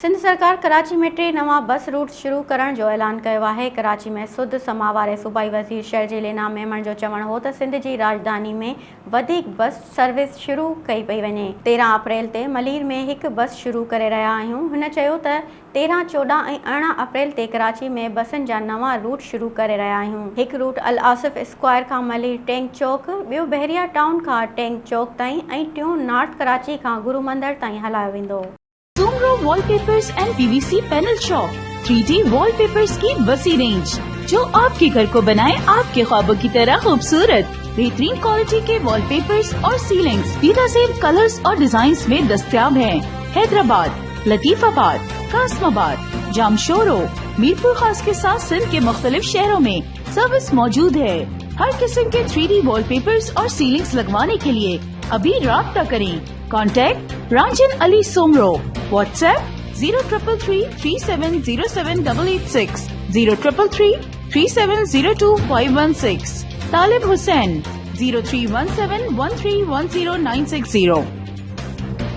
सिंध सरकार कराची में 3 नवा बस रूट शुरू करण जो ऐलान किया है। कराची में सुध समा वारे सूबाई वज़ीर शहर लेना मेमण जो चवण हो त सिंध की राजधानी में वधिक बस सर्विस शुरू कई पई वञे। 13 अप्रैल ते मलीर में एक बस शुरू करे रहा आहियूं। हुन चयो त 13, 14 ऐं 18 अप्रैल ते कराची में बसन जा नवा रूट शुरू करे रहा आहियूं। एक रूट अल आसिफ स्क्वायर का मलीर टैंक चौक, बियो बहरिया टाउन का टैंक चौक ताईं ऐं टियों नॉर्थ कराची का गुरु मंदिर ताईं हलायो वेंदो। Soomro wallpapers and PVC panel shop 3D wallpapers की वसी रेंज जो आपके घर को बनाए आपके ख्वाबों की तरह खूबसूरत। बेहतरीन क्वालिटी के वॉलपेपर्स और सीलिंग्स बेहतरीन कलर्स और डिजाइन्स में दस्तयाब हैं। हैदराबाद, लतीफाबाद, कासमाबाद, जामशोरो, मीरपुर खास के साथ सिंध के मुख्तलिफ शहरों में सर्विस मौजूद है। हर किस्म के 3D वॉलपेपर्स और सीलिंग्स लगवाने के लिए अभी राब्ता करें। कॉन्टैक्ट रांजन अली सोमरो। व्हाट्सएप 0333370786, 03333702 516। तालिब हुसैन 031713109660।